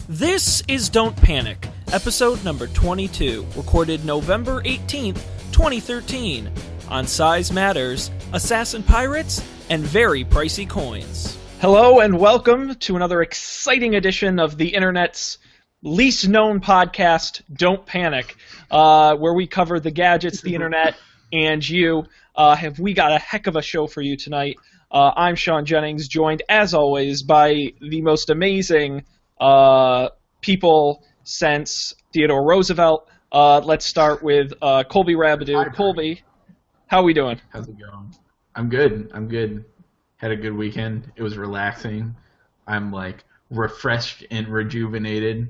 This is Don't Panic, episode number 22, recorded November 18th, 2013, on Size Matters, Assassin Pirates, and very pricey coins. Hello and welcome to another exciting edition of the internet's least known podcast, Don't Panic, where we cover the gadgets, the internet, and you. Have we got a heck of a show for you tonight. I'm Sean Jennings, joined as always by the most amazing people since Theodore Roosevelt. Let's start with Colby Rabideau. Colby, how are we doing? How's it going? I'm good. Had a good weekend. It was relaxing. I'm like refreshed and rejuvenated,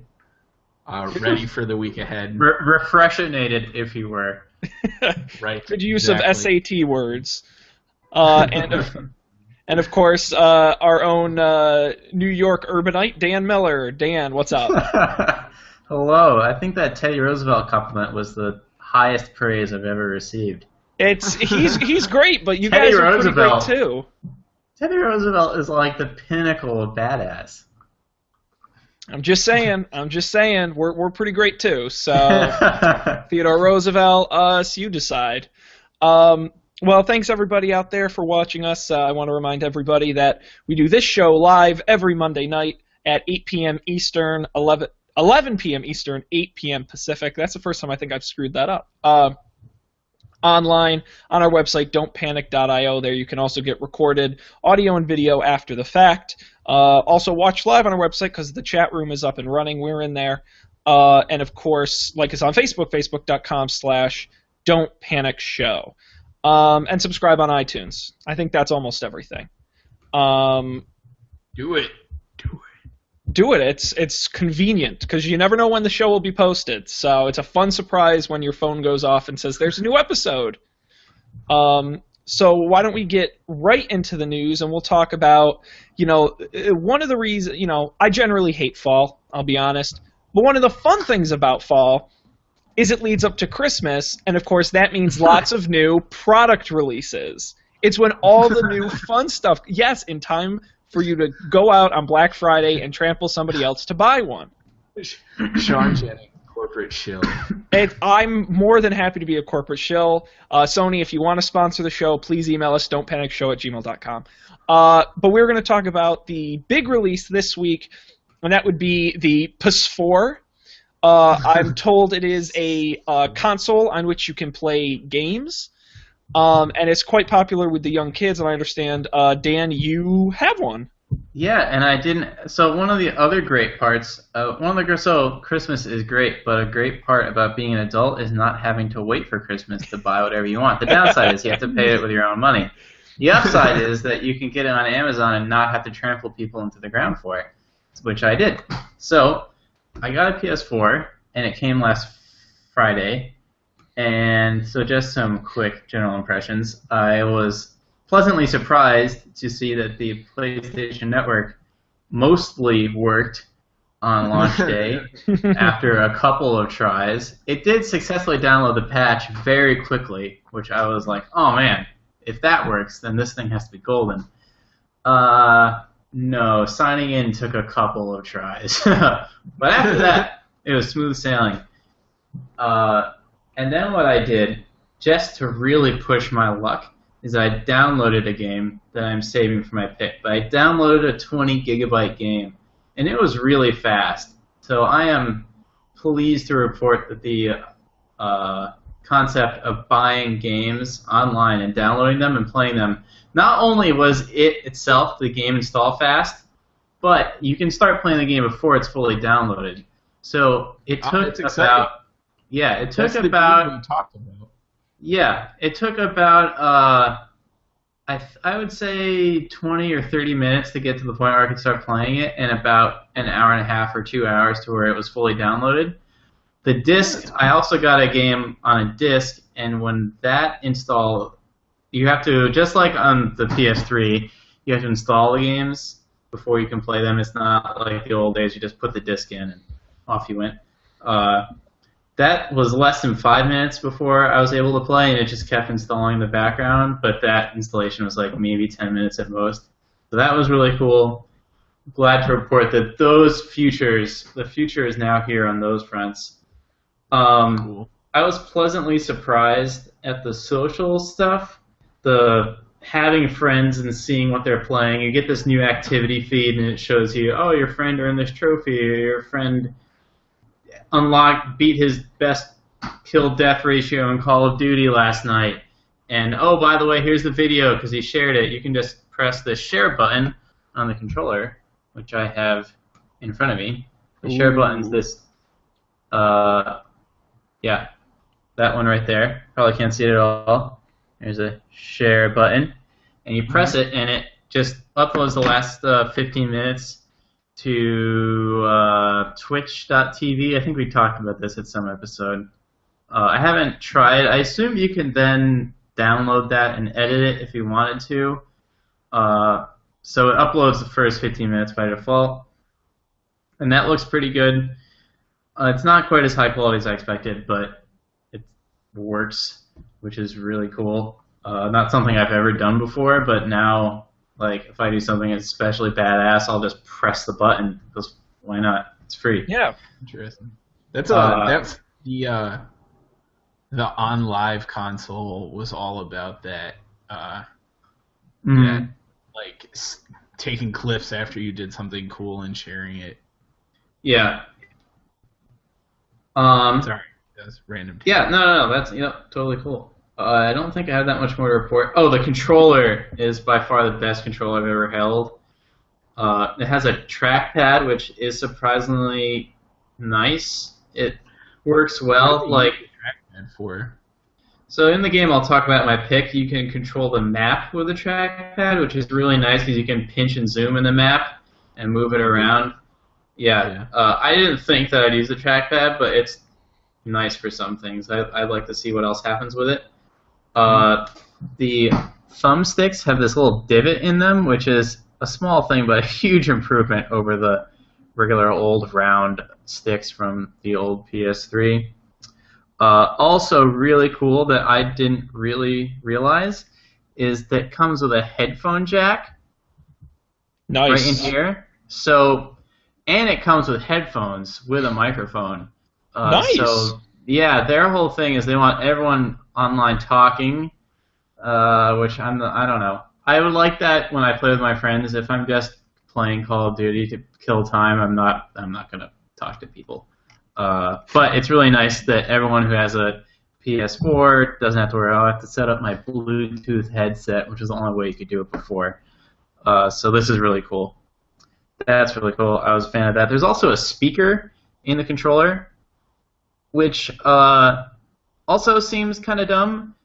ready for the week ahead. Refreshinated, if you were. Right. Good use of SAT words. And of course, our own New York urbanite, Dan Miller. Dan, what's up? Hello. I think that Teddy Roosevelt compliment was the highest praise I've ever received. He's great, but you Teddy guys are Roosevelt. pretty great too. Teddy Roosevelt is like the pinnacle of badass. I'm just saying. We're pretty great too. So Theodore Roosevelt, us, you decide. Well, thanks everybody out there for watching us. I want to remind everybody that we do this show live every Monday night at 8 p.m. Eastern, 11 p.m. Eastern, 8 p.m. Pacific. That's the first time I think I've screwed that up. Online on our website, don'tpanic.io. There you can also get recorded audio and video after the fact. Also watch live on our website because the chat room is up and running. We're in there. And of course, like us on Facebook, facebook.com/don'tpanicshow. And subscribe on iTunes. I think that's almost everything. Do it. Do it. It's convenient because you never know when the show will be posted. So it's a fun surprise when your phone goes off and says there's a new episode. So why don't we get right into the news and we'll talk about, one of the reasons, I generally hate fall, I'll be honest. But one of the fun things about fall is it leads up to Christmas, and of course that means lots of new product releases. It's when all the new fun stuff, yes, in time for you to go out on Black Friday and trample somebody else to buy one. Sean Jennings, corporate shill. I'm more than happy to be a corporate shill. Sony, if you want to sponsor the show, please email us, don'tpanicshow@gmail.com. But we're going to talk about the big release this week, and that would be the PS4. I'm told it is a console on which you can play games, and it's quite popular with the young kids, and I understand, Dan, you have one. Yeah, and I didn't. So one of the other great parts, so Christmas is great, but a great part about being an adult is not having to wait for Christmas to buy whatever you want. The downside is you have to pay it with your own money. The upside is that you can get it on Amazon and not have to trample people into the ground for it, which I did. So I got a PS4, and it came last Friday, and so just some quick general impressions. I was pleasantly surprised to see that the PlayStation Network mostly worked on launch day after a couple of tries. It did successfully download the patch very quickly, which I was like, oh man, if that works, then this thing has to be golden. No, signing in took a couple of tries. But after that, it was smooth sailing. And then what I did, just to really push my luck, is I downloaded a game that I'm saving for my pick. But I downloaded a 20-gigabyte game, and it was really fast. So I am pleased to report that the concept of buying games online and downloading them and playing them, not only was it itself, the game install fast, but you can start playing the game before it's fully downloaded. So it took about, it took about, I would say 20 or 30 minutes to get to the point where I could start playing it, and about an hour and a half or 2 hours to where it was fully downloaded. The disc, I also got a game on a disc, and when that install, you have to, just like on the PS3, you have to install the games before you can play them. It's not like the old days, you just put the disc in and off you went. That was less than 5 minutes before I was able to play, and it just kept installing in the background, but that installation was like maybe 10 minutes at most. So that was really cool. glad to report that the future is now here on those fronts. Cool. I was pleasantly surprised at the social stuff, the having friends and seeing what they're playing. You get this new activity feed, and it shows you, oh, your friend earned this trophy, or your friend beat his best kill-death ratio in Call of Duty last night. And, oh, by the way, here's the video because he shared it. You can just press the share button on the controller, which I have in front of me. The share button's this, yeah, that one right there. Probably can't see it at all. There's a share button. And you press it, and it just uploads the last 15 minutes to twitch.tv. I think we talked about this at some episode. I haven't tried. I assume you can then download that and edit it if you wanted to. So it uploads the first 15 minutes by default. And that looks pretty good. It's not quite as high quality as I expected, but it works, which is really cool. Not something I've ever done before, but now, like, if I do something especially badass, I'll just press the button, because why not? It's free. Yeah. Interesting. That's the on live console was all about that. That, like, taking clips after you did something cool and sharing it. Yeah. Sorry, that's random. Yeah, no, that's totally cool. I don't think I have that much more to report. Oh, the controller is by far the best controller I've ever held. It has a trackpad, which is surprisingly nice. It works well. Like, trackpad for? So in the game, I'll talk about my pick. You can control the map with the trackpad, which is really nice because you can pinch and zoom in the map and move it around. Yeah. I didn't think that I'd use the trackpad, but it's nice for some things. I'd like to see what else happens with it. The thumbsticks have this little divot in them, which is a small thing, but a huge improvement over the regular old round sticks from the old PS3. Also really cool that I didn't really realize is that it comes with a headphone jack. Nice. Right in here. So, and it comes with headphones with a microphone. Nice. So, yeah, their whole thing is they want everyone online talking, which I don't know. I would like that when I play with my friends. If I'm just playing Call of Duty to kill time, I'm not gonna talk to people. But it's really nice that everyone who has a PS4 doesn't have to worry, I have to set up my Bluetooth headset, which is the only way you could do it before. So this is really cool. That's really cool. I was a fan of that. There's also a speaker in the controller, which also seems kind of dumb,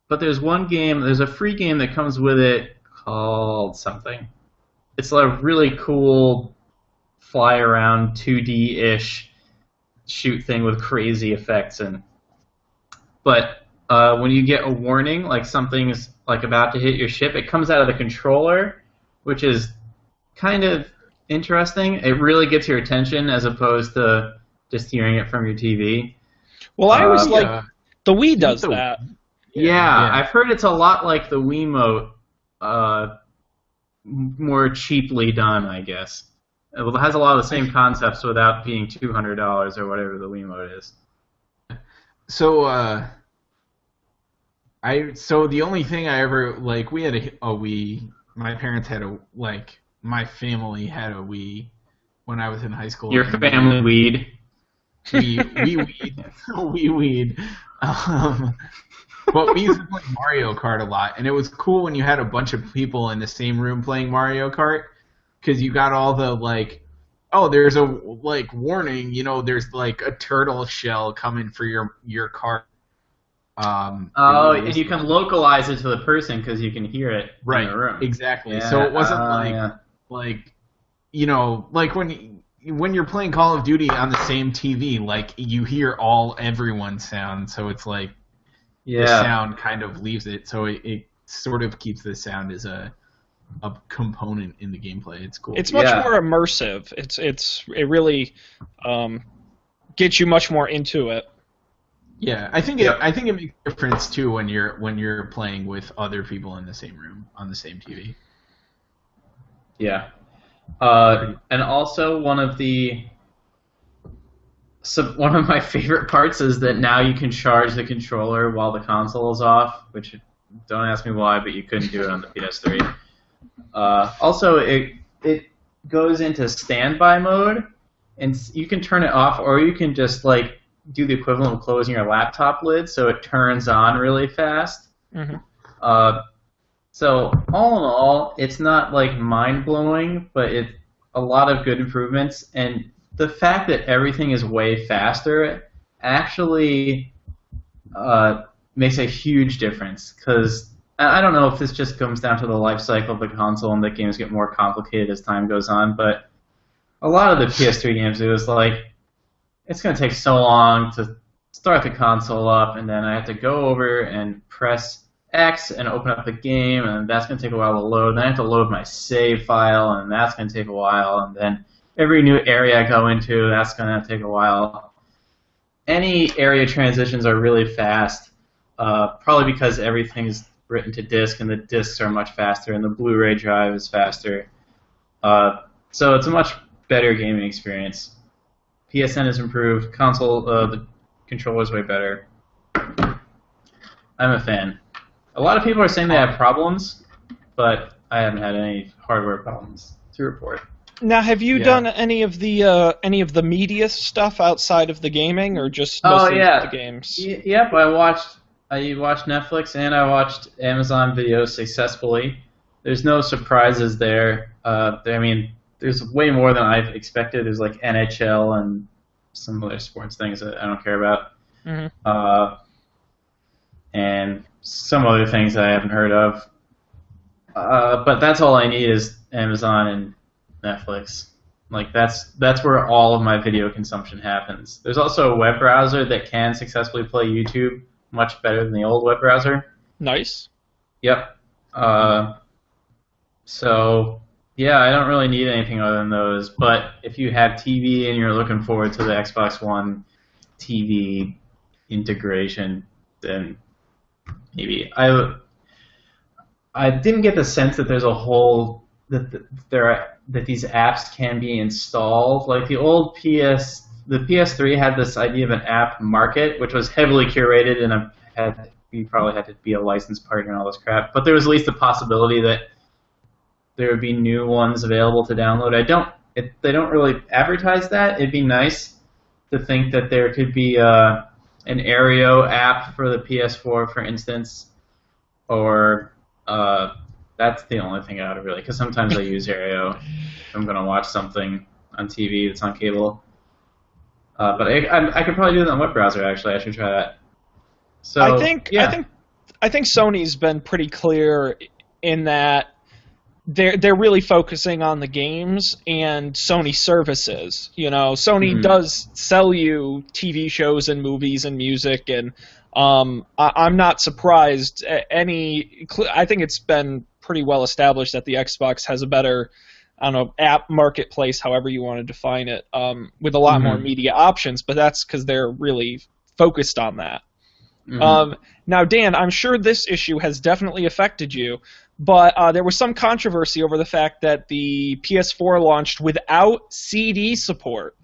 but there's a free game that comes with it called something. It's a really cool fly around 2D-ish shoot thing with crazy effects but when you get a warning, like something's like about to hit your ship, it comes out of the controller, which is kind of interesting. It really gets your attention as opposed to just hearing it from your TV. Well, I was like, the Wii does that. Yeah, I've heard it's a lot like the Wiimote, more cheaply done, I guess. It has a lot of the same concepts without being $200 or whatever the Wiimote is. So, so the only thing I ever, like, we had a Wii. My parents had my family had a Wii when I was in high school. Your family weed. We weed. But we used to play Mario Kart a lot, and it was cool when you had a bunch of people in the same room playing Mario Kart, because you got all the, like, oh, there's a, like, warning, there's, like, a turtle shell coming for your cart. And you can localize it to the person because you can hear it in the room. Exactly. Yeah, So it wasn't like when you're playing Call of Duty on the same TV, like, you hear everyone's sound, so it's like the sound kind of leaves it, so it sort of keeps the sound as a component in the gameplay. It's cool. It's much more immersive. It really gets you much more into it. Yeah, I think it makes a difference too when you're playing with other people in the same room on the same TV. Yeah. And also one of my favorite parts is that now you can charge the controller while the console is off, which don't ask me why, but you couldn't do it on the PS3. Also, it goes into standby mode, and you can turn it off, or you can just like do the equivalent of closing your laptop lid, so it turns on really fast. Mm-hmm. So all in all, it's not like mind blowing, but it's a lot of good improvements, and the fact that everything is way faster actually makes a huge difference, because I don't know if this just comes down to the life cycle of the console and that games get more complicated as time goes on, but a lot of the PS3 games, it was like, it's going to take so long to start the console up, and then I have to go over and press X and open up the game, and that's going to take a while to load, and then I have to load my save file, and that's going to take a while, and then every new area I go into, that's going to take a while. Any area transitions are really fast, probably because everything's written to disk, and the disks are much faster, and the Blu-ray drive is faster. So it's a much better gaming experience. PSN has improved. Console, the controller is way better. I'm a fan. A lot of people are saying they have problems, but I haven't had any hardware problems to report. Now, have you done any of the media stuff outside of the gaming, or just mostly the games? Yep, I watched Netflix and I watched Amazon videos successfully. There's no surprises there. I mean, there's way more than I've expected. There's like NHL and some other sports things that I don't care about. Mm-hmm. And some other things that I haven't heard of. But that's all I need is Amazon and Netflix. Like that's where all of my video consumption happens. There's also a web browser that can successfully play YouTube much better than the old web browser. Nice. Yep. So yeah, I don't really need anything other than those. But if you have TV and you're looking forward to the Xbox One TV integration, then maybe I didn't get the sense that there's a whole that these apps can be installed. Like the old the PS3 had this idea of an app market, which was heavily curated, and you probably had to be a licensed partner and all this crap. But there was at least a possibility that there would be new ones available to download. They don't really advertise that. It'd be nice to think that there could be an Aereo app for the PS4, for instance, or that's the only thing I would really, because sometimes I use Aereo if I'm going to watch something on TV that's on cable. But I could probably do it on a web browser. Actually, I should try that. So I think Sony's been pretty clear in that they're really focusing on the games and Sony services. You know, Sony does sell you TV shows and movies and music, and I'm not surprised. I think it's been pretty well established that the Xbox has a better, I don't know, app marketplace, however you want to define it, with a lot more media options, but that's because they're really focused on that. Now, Dan, I'm sure this issue has definitely affected you, but there was some controversy over the fact that the PS4 launched without CD support.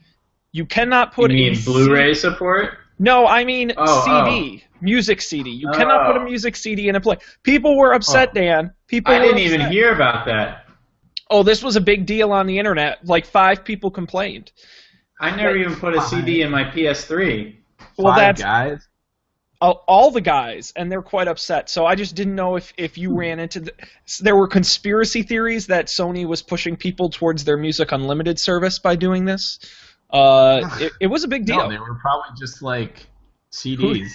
You cannot put Blu-ray support? No, I mean CD, music CD. You cannot put a music CD in a play. People were upset, Dan. I didn't even hear about that. Oh, this was a big deal on the internet. Like 5 people complained. I never even put a CD in my PS3. Well, Five guys? All the guys, and they're quite upset. So I just didn't know if you ran into there were conspiracy theories that Sony was pushing people towards their Music Unlimited service by doing this. It was a big deal. No, they were probably just like CDs.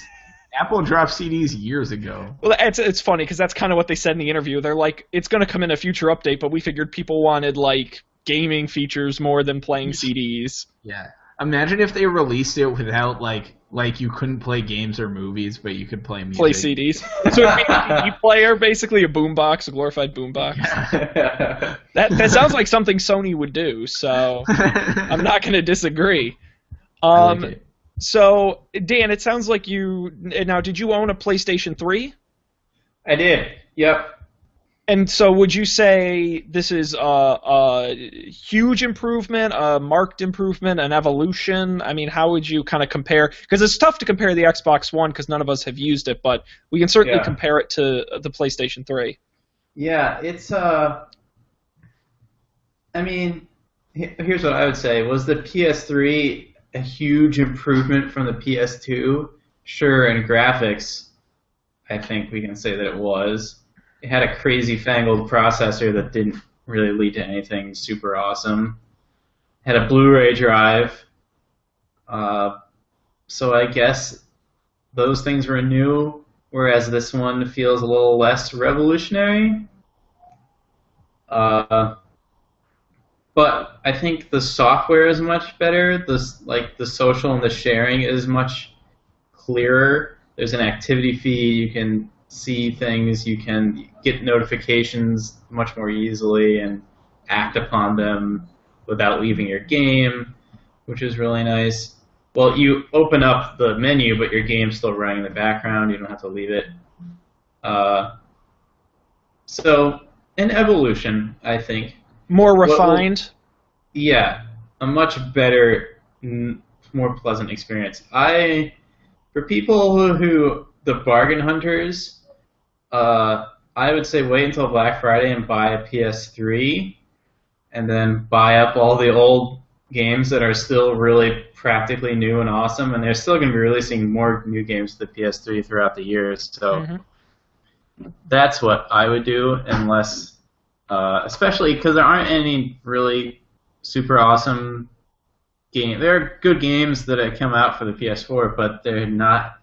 Apple dropped CDs years ago. Well, it's funny because that's kind of what they said in the interview. They're like, it's going to come in a future update, but we figured people wanted like gaming features more than playing CDs. Yeah. Imagine if they released it without like you couldn't play games or movies, but you could play music. Play CDs. So it'd be a CD player, basically a boombox, a glorified boombox. Yeah. That sounds like something Sony would do, so I'm not going to disagree. I like it. So, Dan, it sounds like did you own a PlayStation 3? I did, yep. And so would you say this is a huge improvement, a marked improvement, an evolution? I mean, how would you kind of compare? Because it's tough to compare the Xbox One because none of us have used it, but we can certainly compare it to the PlayStation 3. Yeah, it's I mean, here's what I would say. Was the PS3 a huge improvement from the PS2? Sure, in graphics, I think we can say that it was. It had a crazy fangled processor that didn't really lead to anything super awesome. Had a Blu-ray drive. So I guess those things were new, whereas this one feels a little less revolutionary. But I think the software is much better. The social and the sharing is much clearer. There's an activity feed. You can see things. You can get notifications much more easily and act upon them without leaving your game, which is really nice. Well, you open up the menu, but your game's still running in the background. You don't have to leave it. So, an evolution, I think. More refined? Yeah, a much better, more pleasant experience. For people who the bargain hunters, I would say wait until Black Friday and buy a PS3, and then buy up all the old games that are still really practically new and awesome, and they're still going to be releasing more new games to the PS3 throughout the years. So that's what I would do, unless, especially because there aren't any really super awesome games. There are good games that have come out for the PS4, but they're not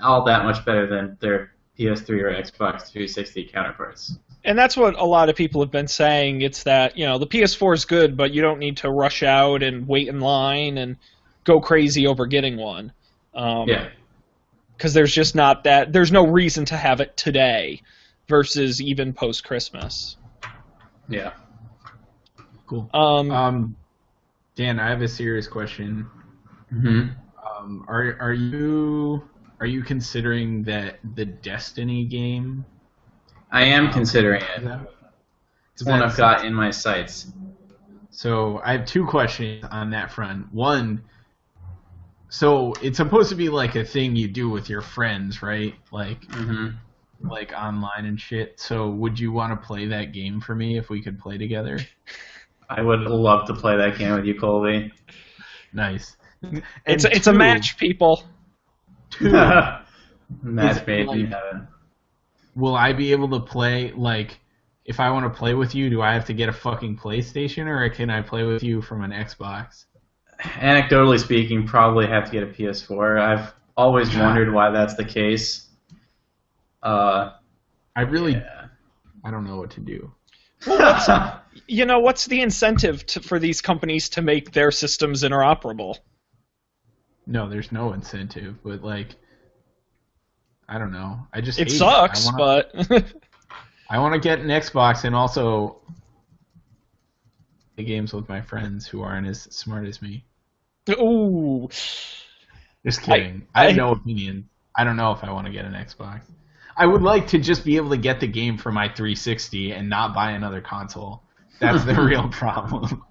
all that much better than their PS3 or Xbox 360 counterparts. And that's what a lot of people have been saying. It's that, the PS4 is good, but you don't need to rush out and wait in line and go crazy over getting one. Because there's just not that. There's no reason to have it today versus even post-Christmas. Yeah. Cool. Dan, I have a serious question. Are you considering that the Destiny game? I am considering it. It's one I've got in my sights. So I have two questions on that front. One, so it's supposed to be like a thing you do with your friends, right? Like online and shit. So would you want to play that game for me if we could play together? I would love to play that game with you, Colby. Nice. It's a match, people. Match made in heaven. Will I be able to play, like, if I want to play with you, do I have to get a fucking PlayStation, or can I play with you from an Xbox? Anecdotally speaking, probably have to get a PS4. I've always wondered why that's the case. I don't know what to do. Well, what's the incentive for these companies to make their systems interoperable? No, there's no incentive, but, like, I don't know. It sucks, but I want to get an Xbox and also play games with my friends who aren't as smart as me. Ooh. Just kidding. I have no opinion. I don't know if I want to get an Xbox. I would like to just be able to get the game for my 360 and not buy another console. That's the real problem.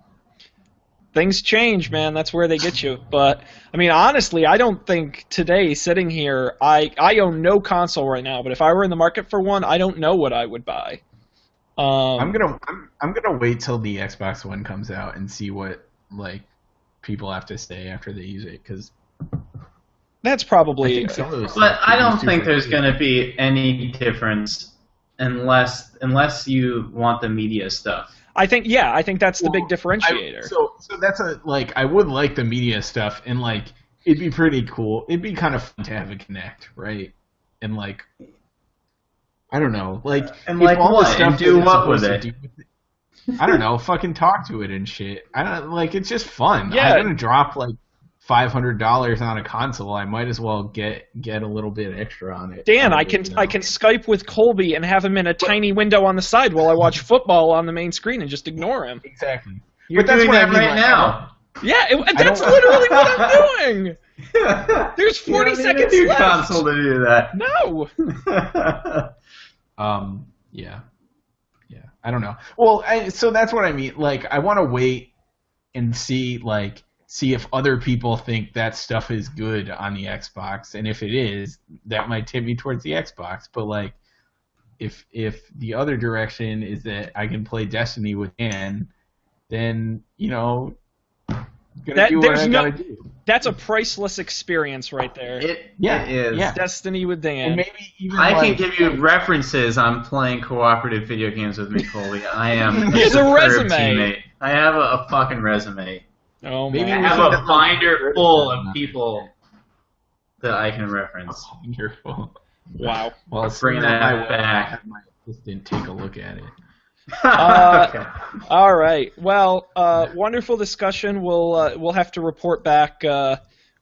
Things change, man. That's where they get you. But, I mean, honestly, I don't think today, sitting here, I own no console right now, but if I were in the market for one, I don't know what I would buy. I'm gonna wait till the Xbox One comes out and see what, like, people have to say after they use it, because that's probably... But I don't think there's going to be any difference unless you want the media stuff. I think that's the big differentiator. So that's I would like the media stuff, and, like, it'd be pretty cool. It'd be kind of fun to have a Kinect, right? And, like, I don't know, like, and like all what? The stuff and do what with it? I don't know, fucking talk to it and shit. I don't like. It's just fun. Yeah. I'm gonna drop like $500 on a console. I might as well get a little bit extra on it. Dan, I can Skype with Colby and have him in a tiny window on the side while I watch football on the main screen and just ignore him. Exactly. You're doing that right now. Yeah, that's literally what I'm doing. There's 40 seconds left. Console to do that. No. Yeah. I don't know. Well, so that's what I mean. Like, I want to wait and see if other people think that stuff is good on the Xbox, and if it is, that might tip me towards the Xbox. But like, if the other direction is that I can play Destiny with Dan, then do what I gotta do. That's a priceless experience right there. It is. Yeah. Destiny with Dan. And maybe even I can give you references on playing cooperative video games with me, Colby. I am Here's a superb resume. teammate. I have a fucking resume. Oh Maybe my! I have a binder full of people that I can reference. Wonderful. Wow. Well, Bring that I will back. have my assistant take a look at it. Okay. All right. Well, wonderful discussion. We'll have to report back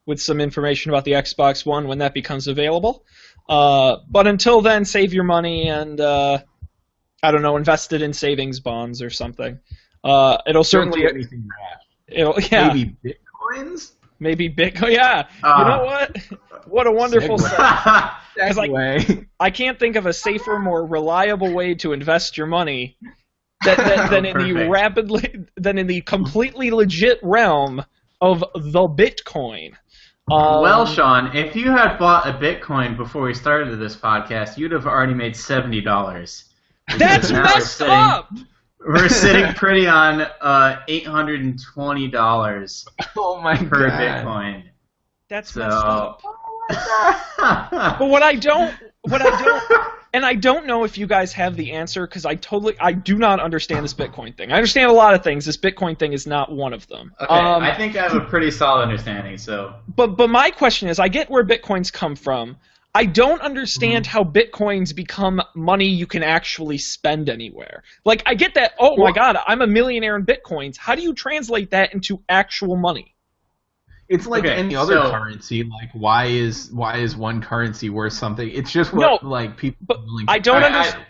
with some information about the Xbox One when that becomes available. But until then, save your money and I don't know, invest it in savings bonds or something. It'll certainly. Don't do anything rash. Maybe Bitcoins. Maybe Bitcoin. Yeah. You know what? What a wonderful. Segue. I can't think of a safer, more reliable way to invest your money than in the completely legit realm of the Bitcoin. Well, Sean, if you had bought a Bitcoin before we started this podcast, you'd have already made $70. That's messed up. We're sitting pretty on $820 Oh my per god. Bitcoin. That's So. messed up. But what I don't, and I don't know if you guys have the answer because I do not understand this Bitcoin thing. I understand a lot of things. This Bitcoin thing is not one of them. Okay, I think I have a pretty solid understanding. So, but my question is, I get where Bitcoins come from. I don't understand how Bitcoins become money you can actually spend anywhere. Like, I get that. Oh my God, I'm a millionaire in Bitcoins. How do you translate that into actual money? It's like any other currency. Like, why is one currency worth something? It's just what people. But I don't understand.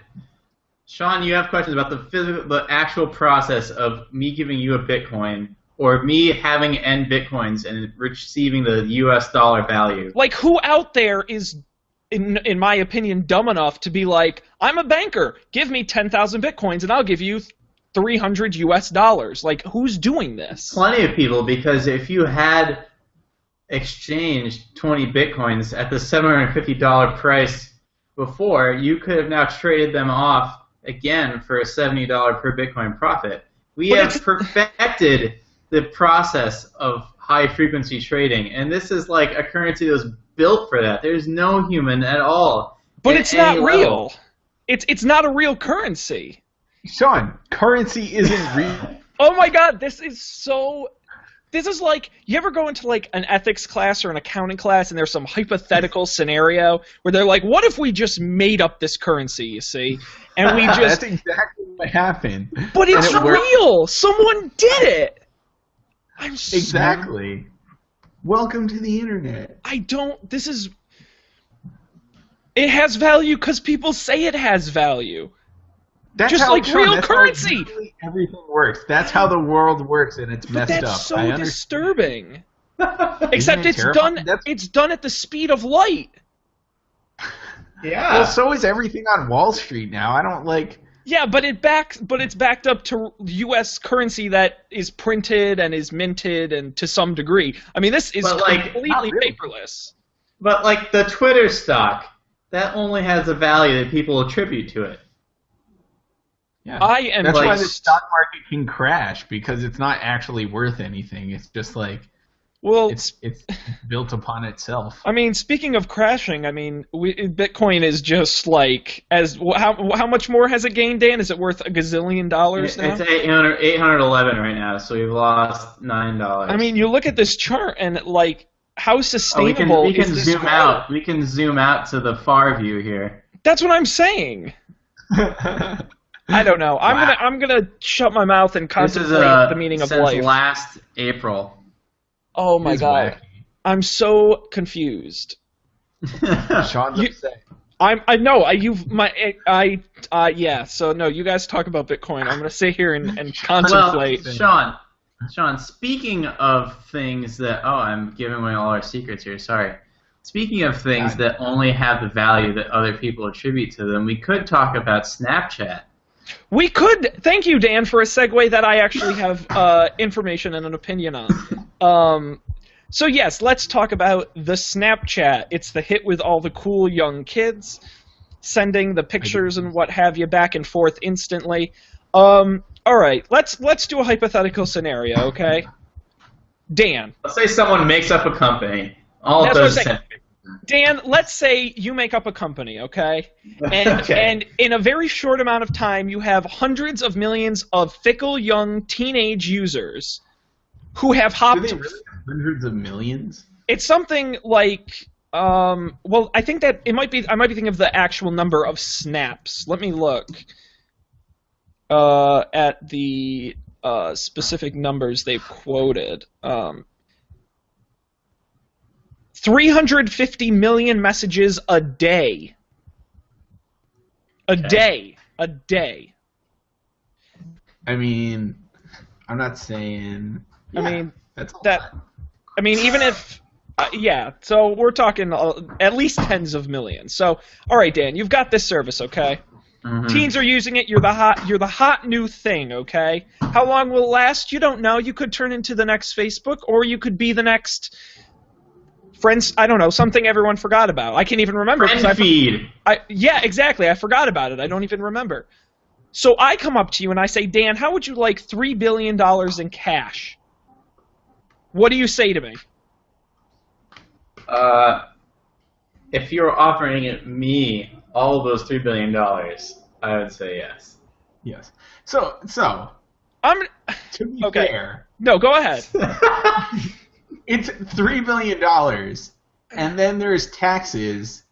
Sean, you have questions about the actual process of me giving you a Bitcoin or me having N Bitcoins and receiving the U.S. dollar value. Like, who out there is, in my opinion, dumb enough to be like, I'm a banker. Give me 10,000 Bitcoins and I'll give you $300 US. Like, who's doing this? Plenty of people, because if you had exchanged 20 Bitcoins at the $750 price before, you could have now traded them off again for a $70 per Bitcoin profit. We have perfected the process of high-frequency trading, and this is like a currency that was built for that. There's no human at all. But it's not real. It's not a real currency. Sean, currency isn't real. Oh my God, this is like, you ever go into like an ethics class or an accounting class and there's some hypothetical scenario where they're like, what if we just made up this currency, you see? And we just... That's exactly what happened. But it's real! Someone did it! Exactly. Welcome to the internet. It has value because people say it has value. That's just how, like Sean, real currency. Everything works. That's how the world works, and it's messed up. That's so disturbing. Except it's terrifying? done. It's done at the speed of light. Yeah. Well, so is everything on Wall Street now. I don't like. Yeah, but it's backed up to U.S. currency that is printed and is minted, and to some degree. I mean, this is completely paperless. But like the Twitter stock, that only has a value that people attribute to it. Yeah. That's why the stock market can crash, because it's not actually worth anything. It's just like, well, it's built upon itself. I mean, speaking of crashing, I mean, Bitcoin is just like, how much more has it gained, Dan? Is it worth $1 gazillion now? It's 811 right now, so we've lost $9. I mean, you look at this chart and like, how sustainable we can is this zoom growth? out. We can zoom out to the far view here. That's what I'm saying. I don't know. I'm gonna shut my mouth and contemplate the meaning of life. Since last April. Oh my God, wacky. I'm so confused. Sean's upset. Yeah. So no, you guys talk about Bitcoin. I'm gonna sit here and contemplate. Well, Sean. Speaking of things that I'm giving away all our secrets here. Sorry. Speaking of things that only have the value that other people attribute to them, we could talk about Snapchat. We could. Thank you, Dan, for a segue that I actually have information and an opinion on. So yes, let's talk about the Snapchat. It's the hit with all the cool young kids sending the pictures and what have you back and forth instantly. All right, let's do a hypothetical scenario, okay? Dan. Let's say someone makes up a company. All of those. Dan, let's say you make up a company, okay? And and in a very short amount of time, you have hundreds of millions of fickle young teenage users who have hopped. Do they really have hundreds of millions? It's something like, well, I think that it might be. I might be thinking of the actual number of snaps. Let me look at the specific numbers they've quoted. 350 million messages a day. A day. I mean, I'm not saying. I mean, that's that. I mean, even if. Yeah, so we're talking at least tens of millions. So, all right, Dan, you've got this service, okay? Mm-hmm. Teens are using it. You're the hot new thing, okay? How long will it last? You don't know. You could turn into the next Facebook, or you could be the next Friends. I don't know, something everyone forgot about. I can't even remember. Friend feed. Yeah, exactly. I forgot about it. I don't even remember. So I come up to you and I say, Dan, how would you like $3 billion in cash? What do you say to me? If you're offering it me all of those $3 billion, I would say yes. Yes. So I'm to be okay. fair. No, go ahead. It's $3 billion, and then there's taxes,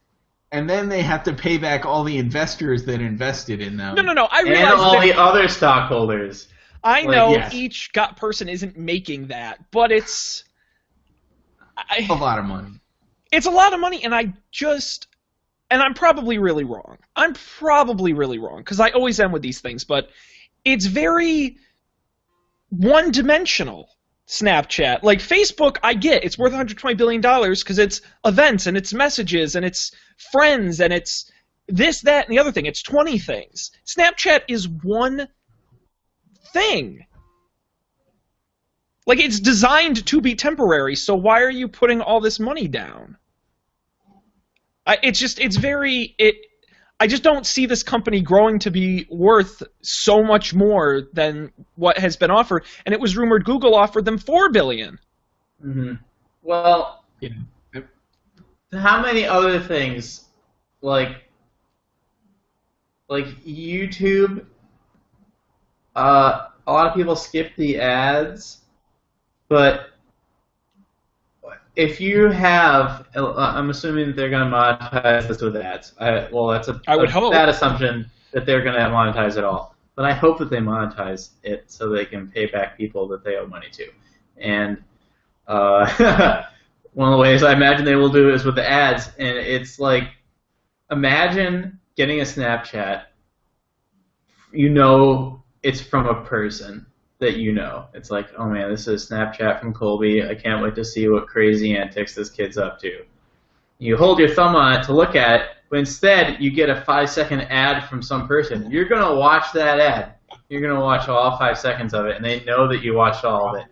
and then they have to pay back all the investors that invested in them. No. I realize and all the other stockholders. I know each person isn't making that, but it's a lot of money. It's a lot of money, and I'm probably really wrong. Because I always am with these things, but it's very one-dimensional, Snapchat. Like Facebook, I get it's worth $120 billion because it's events, and it's messages, and it's friends, and it's this, that, and the other thing. It's 20 things. Snapchat is one thing. Like, it's designed to be temporary, so why are you putting all this money down? I just don't see this company growing to be worth so much more than what has been offered. And it was rumored Google offered them $4 billion. Mm-hmm. Well, how many other things, like YouTube, a lot of people skip the ads. But if you have, I'm assuming that they're going to monetize this with ads. I would hope. Bad assumption that they're going to monetize it all. But I hope that they monetize it so they can pay back people that they owe money to. And one of the ways I imagine they will do it is with the ads. And it's like, imagine getting a Snapchat. You know it's from a person that you know. It's like, oh man, this is Snapchat from Colby. I can't wait to see what crazy antics this kid's up to. You hold your thumb on it to look at it, but instead you get a 5-second ad from some person. You're going to watch that ad. You're going to watch all 5 seconds of it, and they know that you watched all of it.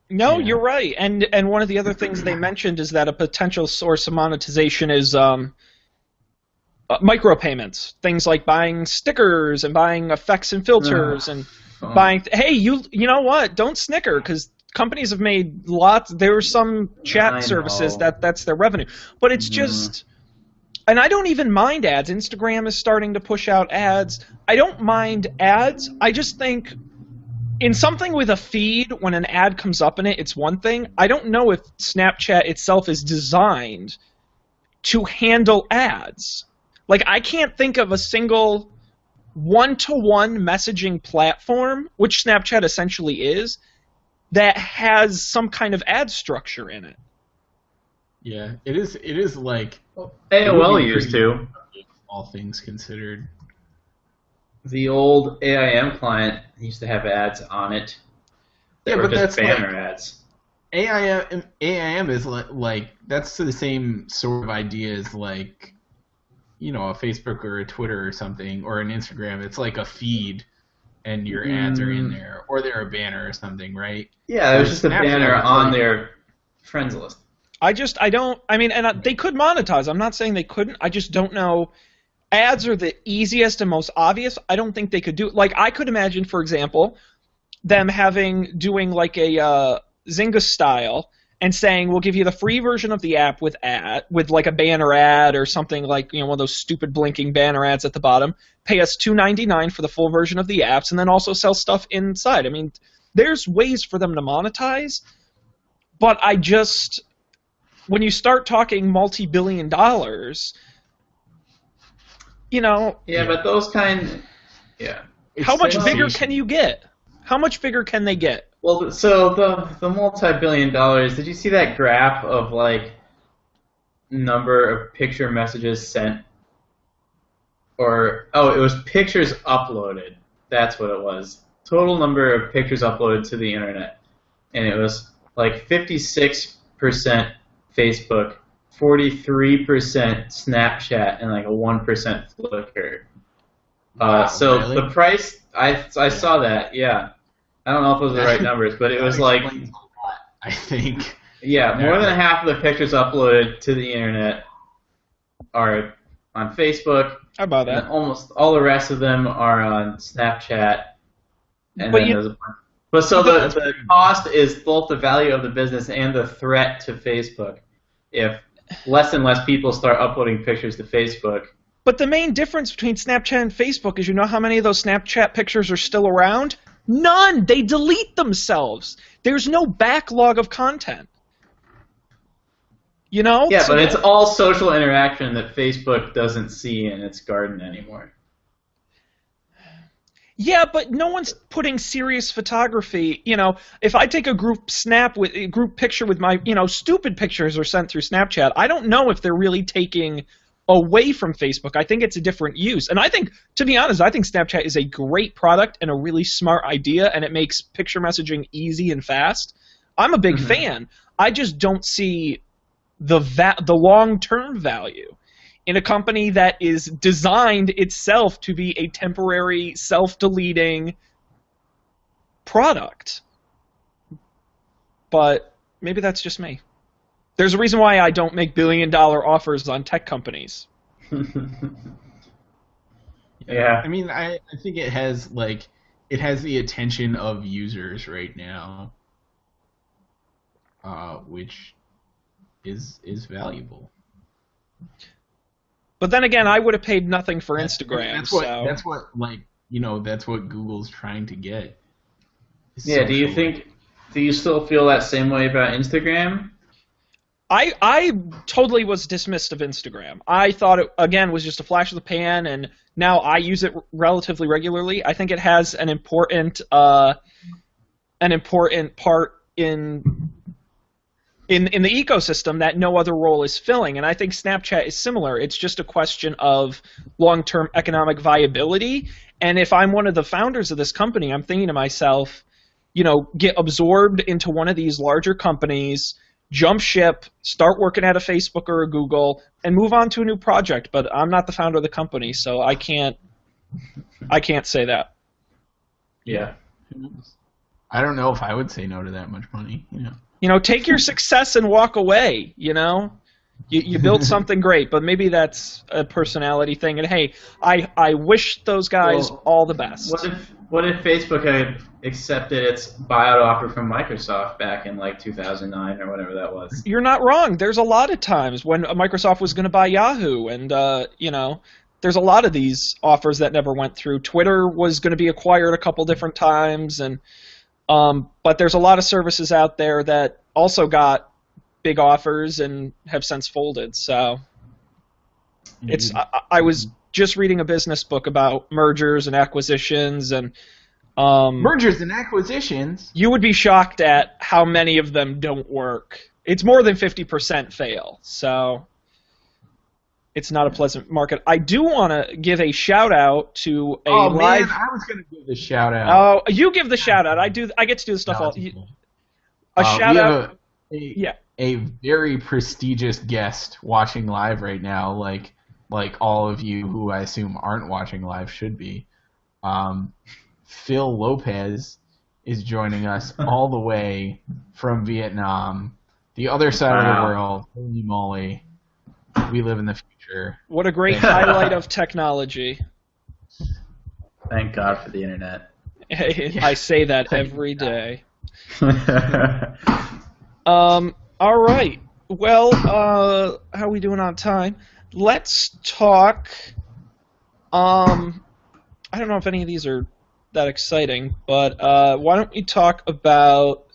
No, you're right. And one of the other things they mentioned is that a potential source of monetization is micropayments. Things like buying stickers and buying effects and filters and buying. Hey, you know what? Don't snicker, because companies have made lots. There are some chat services that's their revenue, but it's just. And I don't even mind ads. Instagram is starting to push out ads. I don't mind ads. I just think in something with a feed, when an ad comes up in it, it's one thing. I don't know if Snapchat itself is designed to handle ads. Like, I can't think of a single one-to-one messaging platform, which Snapchat essentially is, that has some kind of ad structure in it. Yeah, it is like AOL used to. All things considered. The old AIM client used to have ads on it. Yeah, but that's banner ads. AIM is like that's the same sort of idea as like a Facebook or a Twitter or something or an Instagram. It's like a feed, and your ads are in there, or they're a banner or something, right? Yeah, it was just a banner on their friends list. They could monetize. I'm not saying they couldn't. I just don't know. Ads are the easiest and most obvious. I don't think they could do. Like, I could imagine, for example, them doing like a Zynga style and saying, we'll give you the free version of the app with like a banner ad or something like, one of those stupid blinking banner ads at the bottom. Pay us $2.99 for the full version of the apps, and then also sell stuff inside. I mean, there's ways for them to monetize, but when you start talking multi-billion dollars, Yeah, but those yeah. How much bigger can you get? How much bigger can they get? Well, so the multi-billion dollars, did you see that graph of, like, number of picture messages sent? It was pictures uploaded. That's what it was. Total number of pictures uploaded to the internet. And it was, like, 56% Facebook, 43% Snapchat, and, like, a 1% Flickr. So really? The price, I saw that, yeah. I don't know if those are the right numbers, but it was like, I think. Yeah, more than half of the pictures uploaded to the internet are on Facebook. How about that? And almost all the rest of them are on Snapchat. And the cost is both the value of the business and the threat to Facebook. If less and less people start uploading pictures to Facebook. But the main difference between Snapchat and Facebook is, how many of those Snapchat pictures are still around? None. They delete themselves. There's no backlog of content. Yeah, but it's all social interaction that Facebook doesn't see in its garden anymore. Yeah, but no one's putting serious photography. If I take a group picture with my, stupid pictures are sent through Snapchat, I don't know if they're really taking away from Facebook. I think it's a different use. And I think, to be honest, Snapchat is a great product and a really smart idea, and it makes picture messaging easy and fast. I'm a big fan. I just don't see the long-term value in a company that is designed itself to be a temporary, self-deleting product. But maybe that's just me. There's a reason why I don't make billion-dollar offers on tech companies. Yeah. I mean, I think it has the attention of users right now, which is valuable. But then again, I would have paid nothing for Instagram. That's what Google's trying to get. Yeah. Do you still feel that same way about Instagram? I totally was dismissed of Instagram. I thought it, again, was just a flash of the pan, and now I use it relatively regularly. I think it has an important part in the ecosystem that no other role is filling, and I think Snapchat is similar. It's just a question of long-term economic viability, and if I'm one of the founders of this company, I'm thinking to myself, get absorbed into one of these larger companies, jump ship, start working at a Facebook or a Google, and move on to a new project. But I'm not the founder of the company, so I can't say that. Yeah. I don't know if I would say no to that much money. Take your success and walk away. You built something great, but maybe that's a personality thing. And hey, I wish those guys all the best. What if Facebook had accepted its buyout offer from Microsoft back in 2009 or whatever that was? You're not wrong. There's a lot of times when Microsoft was going to buy Yahoo, and there's a lot of these offers that never went through. Twitter was going to be acquired a couple different times, and but there's a lot of services out there that also got big offers and have since folded. So it's I was just reading a business book about mergers and acquisitions, and mergers and acquisitions. You would be shocked at how many of them don't work. It's more than 50% fail. So it's not a pleasant market. I do want to give a shout out to a live. Man, I was going to give the shout out. Oh, you give the shout out. I get to do the stuff. A shout we out. have a very prestigious guest watching live right now, like all of you who I assume aren't watching live should be. Phil Lopez is joining us all the way from Vietnam, the other side of the world. Holy moly, we live in the future. What a great highlight of technology. Thank God for the internet. I say that every day. All right. Well, how are we doing on time? Let's talk. I don't know if any of these are that exciting, but why don't we talk about?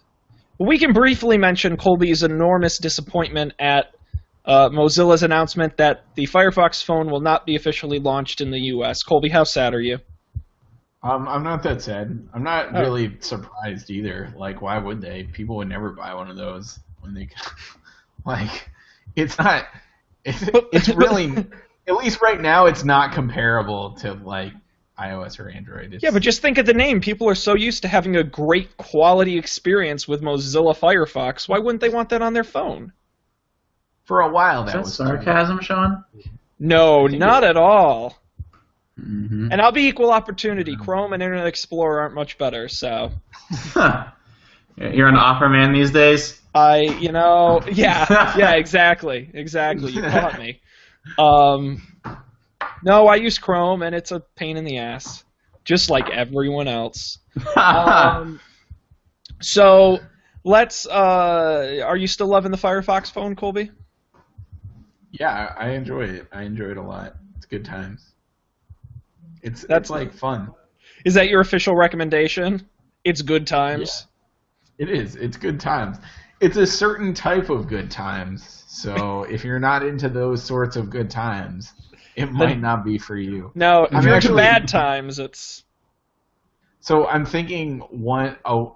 We can briefly mention Colby's enormous disappointment at Mozilla's announcement that the Firefox phone will not be officially launched in the U.S. Colby, how sad are you? I'm not that sad. I'm not really surprised either. Like, why would they? People would never buy one of those when they, like, it's not. It's really, at least right now, it's not comparable to like iOS or Android. Yeah, but just think of the name. People are so used to having a great quality experience with Mozilla Firefox. Why wouldn't they want that on their phone? For a while, Is that sarcasm, Sean? No, not at all. Mm-hmm. And I'll be equal opportunity. Chrome and Internet Explorer aren't much better, so. You're an offer man these days? Yeah, exactly. You caught me. No, I use Chrome, and it's a pain in the ass, just like everyone else. So, let's, are you still loving the Firefox phone, Colby? Yeah, I enjoy it. I enjoy it a lot. It's good times. It's like fun. Is that your official recommendation? It's good times. Yeah, it is. It's good times. It's a certain type of good times. So if you're not into those sorts of good times, it might not be for you. No, if you're into bad times, it's. So I'm thinking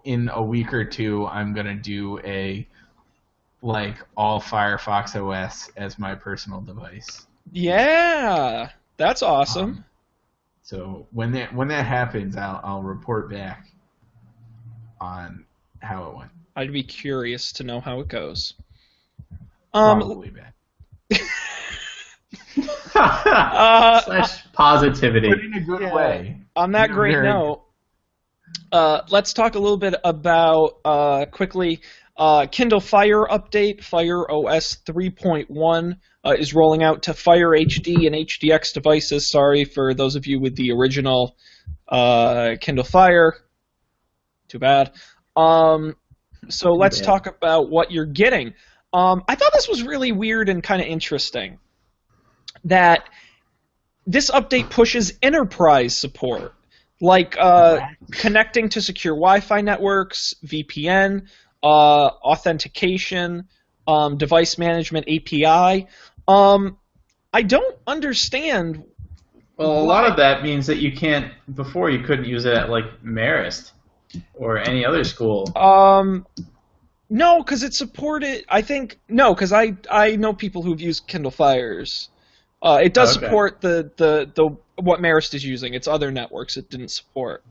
in a week or two, I'm gonna do all Firefox OS as my personal device. Yeah, that's awesome. So when that happens, I'll report back on how it went. I'd be curious to know how it goes. Probably bad. Slash positivity. But in a good way. On that great note, let's talk a little bit about, quickly, Kindle Fire update. Fire OS 3.1 is rolling out to Fire HD and HDX devices. Sorry for those of you with the original Kindle Fire. Too bad. So let's talk about what you're getting. I thought this was really weird and kind of interesting that this update pushes enterprise support, like connecting to secure Wi-Fi networks, VPN, authentication, device management API. I don't understand. Well, a lot of that means that you can't. Before, you couldn't use it at like Marist or any other school. No, because it supported. I think no, because I know people who've used Kindle Fires. It does support the what Marist is using. It's other networks it didn't support.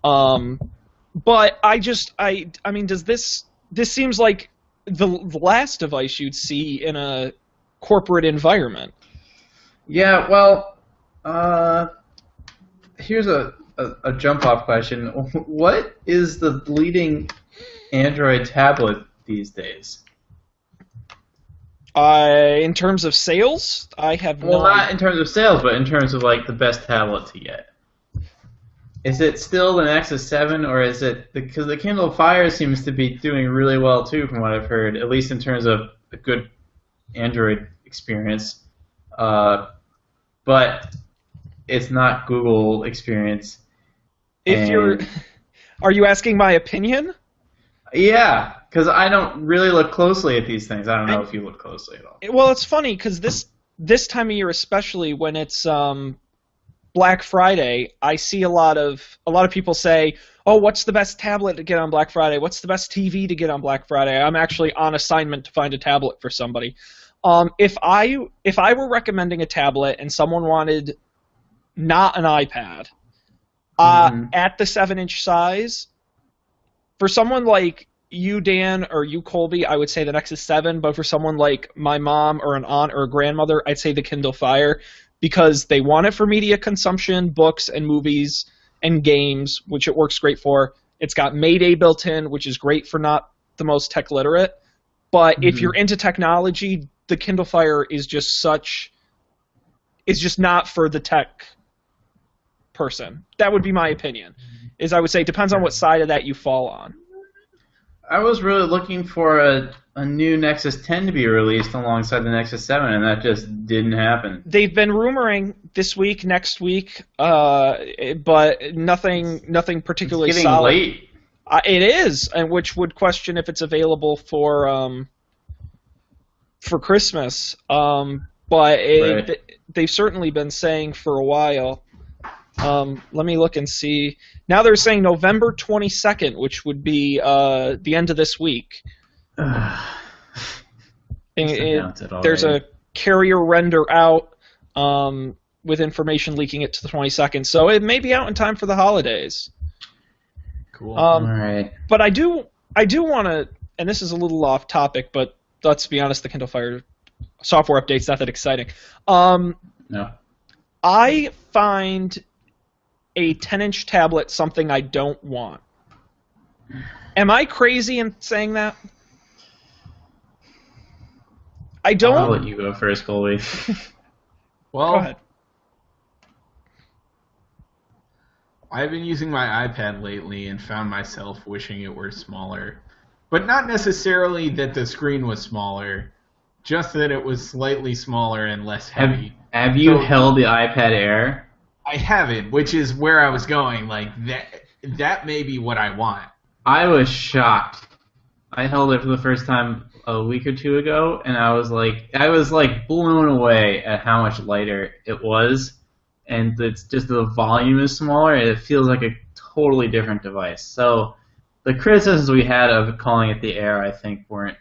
But I mean, does this seems like the last device you'd see in a corporate environment? Yeah, well, here's a jump-off question. What is the leading Android tablet these days? In terms of sales, I have no. Well, not in terms of sales, but in terms of like the best tablet to get. Is it still the Nexus 7, or is it because the Kindle Fire seems to be doing really well too, from what I've heard, at least in terms of a good Android experience. But it's not Google experience. Are you asking my opinion? Yeah, because I don't really look closely at these things. I don't know if you look closely at all. Well, it's funny because this time of year, especially when it's Black Friday, I see a lot of people say, "Oh, what's the best tablet to get on Black Friday? What's the best TV to get on Black Friday?" I'm actually on assignment to find a tablet for somebody. If I were recommending a tablet and someone wanted not an iPad at the 7-inch size, for someone like you, Dan, or you, Colby, I would say the Nexus 7, but for someone like my mom or an aunt or a grandmother, I'd say the Kindle Fire, because they want it for media consumption, books and movies and games, which it works great for. It's got Mayday built in, which is great for not the most tech literate. But if you're into technology, the Kindle Fire is just not for the tech person. That would be my opinion. Is I would say it depends on what side of that you fall on. I was really looking for a new Nexus 10 to be released alongside the Nexus 7, and that just didn't happen. They've been rumoring this week, next week, but nothing particularly it's getting solid. late. It is, and which would question if it's available for Christmas. But they've certainly been saying for a while. Let me look and see. Now they're saying November 22nd, which would be the end of this week. There's a carrier render out with information leaking it to the 22nd, so it may be out in time for the holidays. Cool. All right. But I do want to, and this is a little off topic, but let's be honest, the Kindle Fire software update's not that exciting. No. I find a 10-inch tablet something I don't want. Am I crazy in saying that? I don't. I'll let you go first, Colby. Well, Go ahead. I've been using my iPad lately and found myself wishing it were smaller. But not necessarily that the screen was smaller, just that it was slightly smaller and less heavy. Have you held the iPad Air? I haven't, which is where I was going. Like, that may be what I want. I was shocked. I held it for the first time a week or two ago, and I was blown away at how much lighter it was. And it's just the volume is smaller, and it feels like a totally different device. So the criticisms we had of calling it the Air, I think, weren't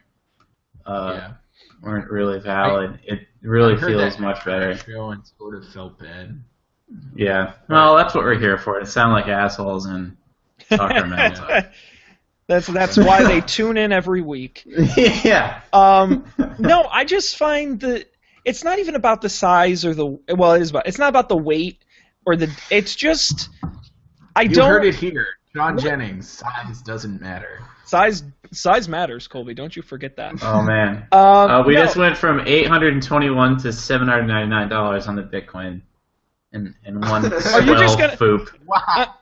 really valid. It really feels much better. Show and sort of felt bad. Yeah. Well, that's what we're here for. To sound like assholes and talk our mouths off. That's why they tune in every week. Yeah. No, I just find that it's not even about the size or it's not about the weight or it's just You heard it here. John Jennings, size doesn't matter. Size matters, Colby. Don't you forget that. Oh man. We just went from $821 to $799 on the Bitcoin in one swoop. Wow.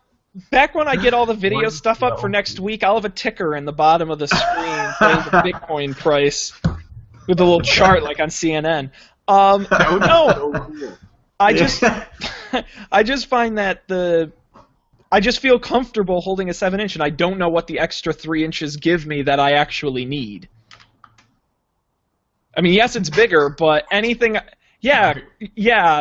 Back when I get all the video stuff up for next week, I'll have a ticker in the bottom of the screen saying the Bitcoin price with a little chart like on CNN. No, I just find that I just feel comfortable holding a 7-inch, and I don't know what the extra 3 inches give me that I actually need. I mean, yes, it's bigger, but anything. Yeah.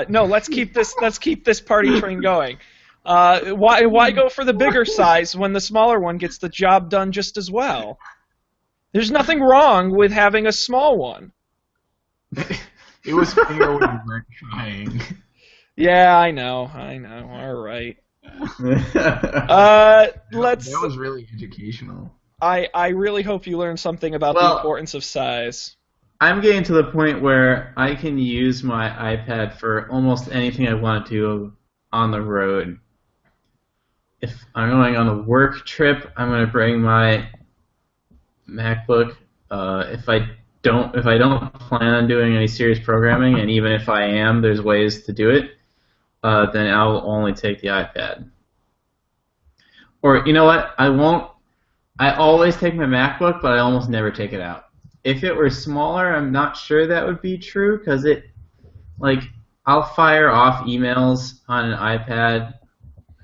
No, let's keep this party train going. Why go for the bigger size when the smaller one gets the job done just as well? There's nothing wrong with having a small one. It was clear when you weren't trying. Yeah, I know. All right. That was really educational. I really hope you learned something about the importance of size. I'm getting to the point where I can use my iPad for almost anything I want to do on the road. If I'm going on a work trip, I'm going to bring my MacBook. If I don't plan on doing any serious programming, and even if I am, there's ways to do it, then I'll only take the iPad. Or, you know what? I won't. I always take my MacBook, but I almost never take it out. If it were smaller, I'm not sure that would be true, because I'll fire off emails on an iPad.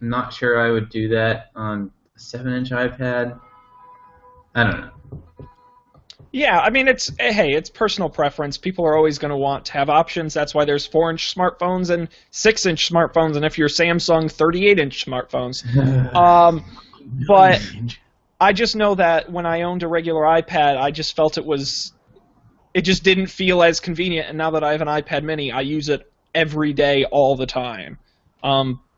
I'm not sure I would do that on a 7-inch iPad. I don't know. Yeah, I mean, it's personal preference. People are always going to want to have options. That's why there's 4-inch smartphones and 6-inch smartphones, and if you're Samsung, 38-inch smartphones. But I just know that when I owned a regular iPad, I just felt it just didn't feel as convenient, and now that I have an iPad mini, I use it every day, all the time.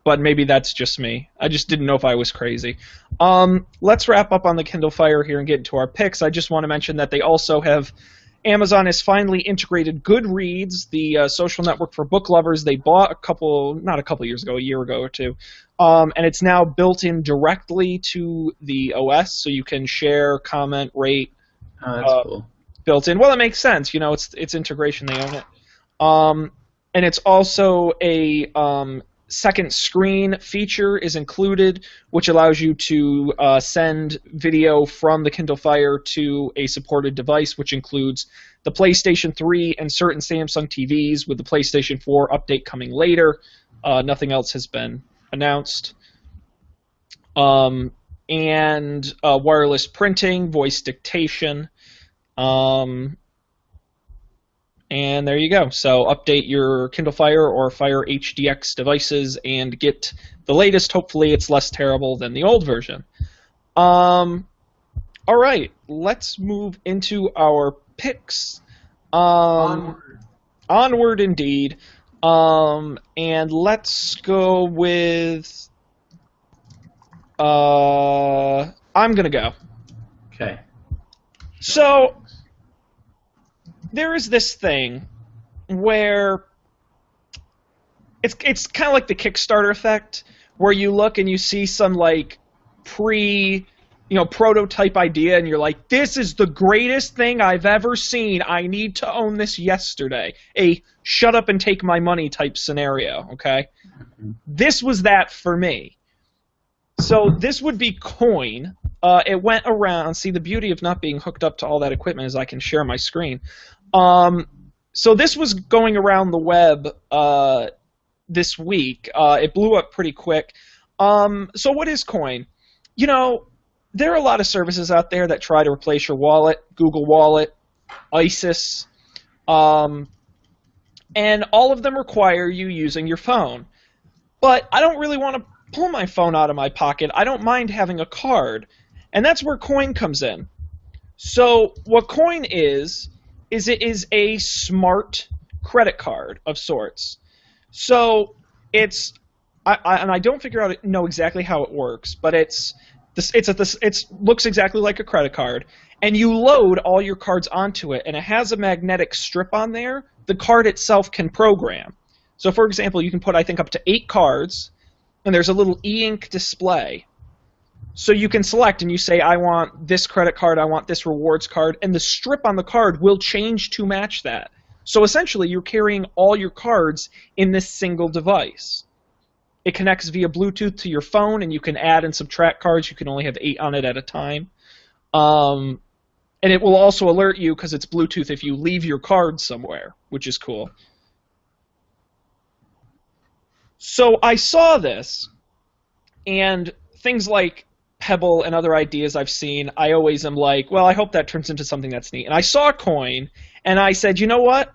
but maybe that's just me. I just didn't know if I was crazy. Let's wrap up on the Kindle Fire here and get into our picks. I just want to mention that they also have Amazon has finally integrated Goodreads, the social network for book lovers. They bought not a couple years ago, a year ago or two, and it's now built in directly to the OS, so you can share, comment, rate. Oh, that's cool. Built in. Well, it makes sense. It's integration. They own it. And it's also a second screen feature is included, which allows you to send video from the Kindle Fire to a supported device, which includes the PlayStation 3 and certain Samsung TVs, with the PlayStation 4 update coming later. Nothing else has been announced. And wireless printing, voice dictation. And there you go. So update your Kindle Fire or Fire HDX devices and get the latest. Hopefully it's less terrible than the old version. All right, let's move into our picks. Onward indeed. And let's go with... I'm going to go. Okay. So... there is this thing where it's kind of like the Kickstarter effect, where you look and you see some like prototype idea and you're like, this is the greatest thing I've ever seen. I need to own this yesterday. A shut up and take my money type scenario, okay? This was that for me. So this would be Coin. It went around. See, the beauty of not being hooked up to all that equipment is I can share my screen. So this was going around the web this week. It blew up pretty quick. So what is Coin? There are a lot of services out there that try to replace your wallet, Google Wallet, ISIS, and all of them require you using your phone. But I don't really want to pull my phone out of my pocket. I don't mind having a card. And that's where Coin comes in. So what Coin is it is a smart credit card of sorts. So it's, and I don't know exactly how it works, but it looks exactly like a credit card, and you load all your cards onto it, and it has a magnetic strip on there. The card itself can program. So for example, you can put, I think, up to 8 cards, and there's a little e-ink display. So you can select and you say, I want this credit card, I want this rewards card, and the strip on the card will change to match that. So essentially, you're carrying all your cards in this single device. It connects via Bluetooth to your phone, and you can add and subtract cards. You can only have 8 on it at a time. And it will also alert you, because it's Bluetooth, if you leave your card somewhere, which is cool. So I saw this, and things like Pebble and other ideas I've seen, I always am like, well, I hope that turns into something that's neat. And I saw Coin, and I said, you know what?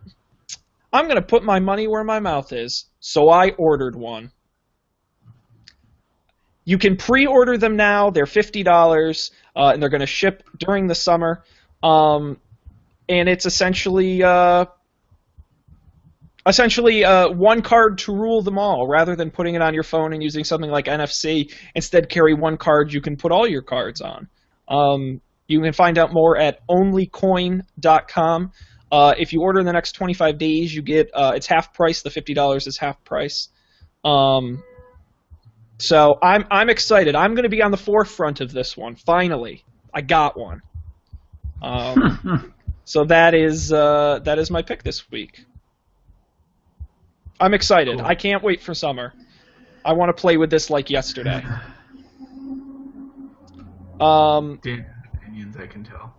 I'm going to put my money where my mouth is. So I ordered one. You can pre-order them now. They're $50, and they're going to ship during the summer. And it's essentially one card to rule them all. Rather than putting it on your phone and using something like NFC, instead carry one card you can put all your cards on. You can find out more at onlycoin.com. If you order in the next 25 days, you get it's half price. The $50 is half price. So I'm excited. I'm going to be on the forefront of this one. Finally, I got one. So that is my pick this week. I'm excited. Cool. I can't wait for summer. I want to play with this like yesterday. Dan, opinions, I can tell.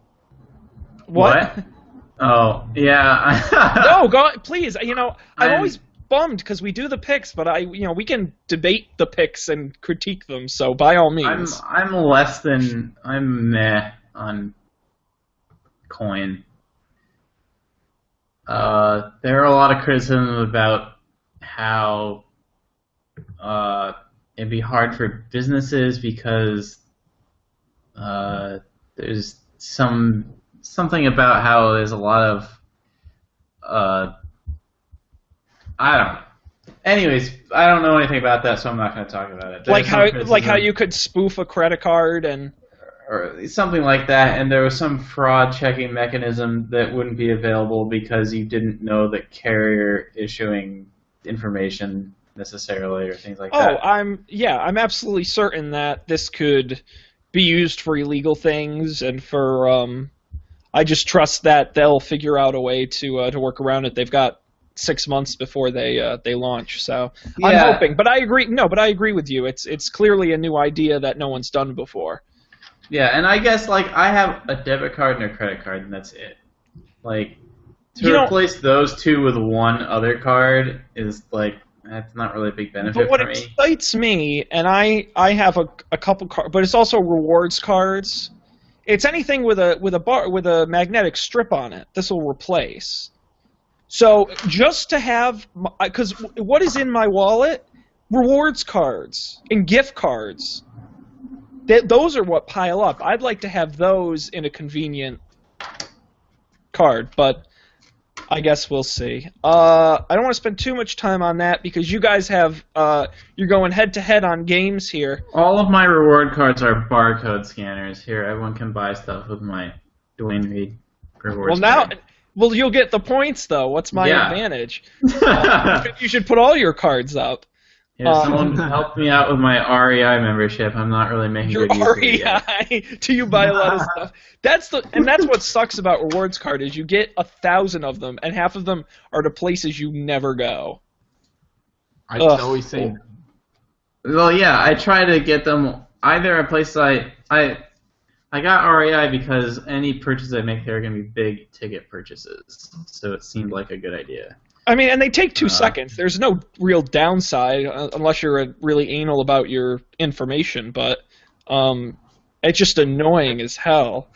What? Oh, yeah. No, go please. I'm always bummed because we do the picks, but we can debate the picks and critique them. So by all means, I'm meh on Coin. There are a lot of criticism about how it'd be hard for businesses because there's something about how there's a lot of I don't know. Anyways, I don't know anything about that, so I'm not going to talk about it. Like how you could spoof a credit card and or something like that, and there was some fraud checking mechanism that wouldn't be available because you didn't know the carrier issuing information necessarily, or things like that. I'm absolutely certain that this could be used for illegal things and for I just trust that they'll figure out a way to work around it. They've got 6 months before they launch, so Yeah. I'm hoping. But I agree. No, but I agree with you. It's clearly a new idea that no one's done before. Yeah, and I guess like I have a debit card and a credit card, and that's it. Like to replace those two with one other card is like that's not really a big benefit But what for me. excites me, and I have a couple cards, but it's also rewards cards. It's anything with a magnetic strip on it. This will replace. So just to have, because what is in my wallet? Rewards cards and gift cards. Those are what pile up. I'd like to have those in a convenient card, but I guess we'll see. I don't want to spend too much time on that because you guys have you're going head to head on games here. All of my reward cards are barcode scanners. Here, everyone can buy stuff with my Dwayne Reed rewards. Well, you'll get the points though. What's my advantage? You should put all your cards up. Yeah, someone helped me out with my REI membership. I'm not really making your good use of it REI. Do you buy a lot of stuff? That's what sucks about rewards card is you get 1,000 of them, and half of them are to places you never go. I always say. Well, yeah, I try to get them either a place I got REI because any purchases I make there are going to be big ticket purchases, so it seemed like a good idea. I mean, and they take 2 seconds. There's no real downside unless you're really anal about your information, but it's just annoying as hell.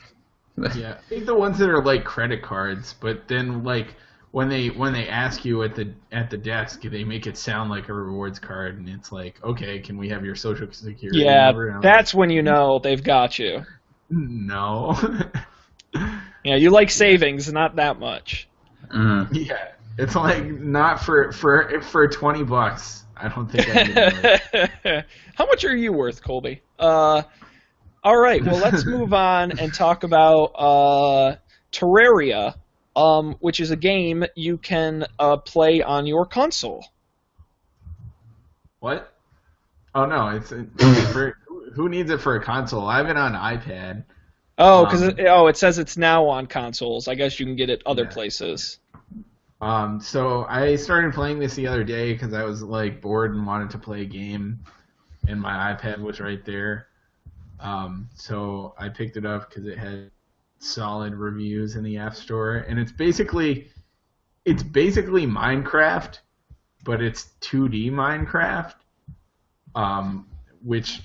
Yeah, I think the ones that are like credit cards, but then like when they ask you at the desk, they make it sound like a rewards card, and it's like, okay, can we have your social security number? Yeah, that's when you know they've got you. No. Yeah, you like savings, not that much. Yeah. It's like not for $20. I don't think I can do it. How much are you worth, Colby? All right, well let's move on and talk about Terraria, which is a game you can play on your console. What? Oh no, it's for who needs it for a console? I have it on iPad. Oh, because it says it's now on consoles. I guess you can get it other places. So I started playing this the other day because I was like bored and wanted to play a game, and my iPad was right there. So I picked it up because it had solid reviews in the App Store, and it's basically Minecraft, but it's 2D Minecraft, which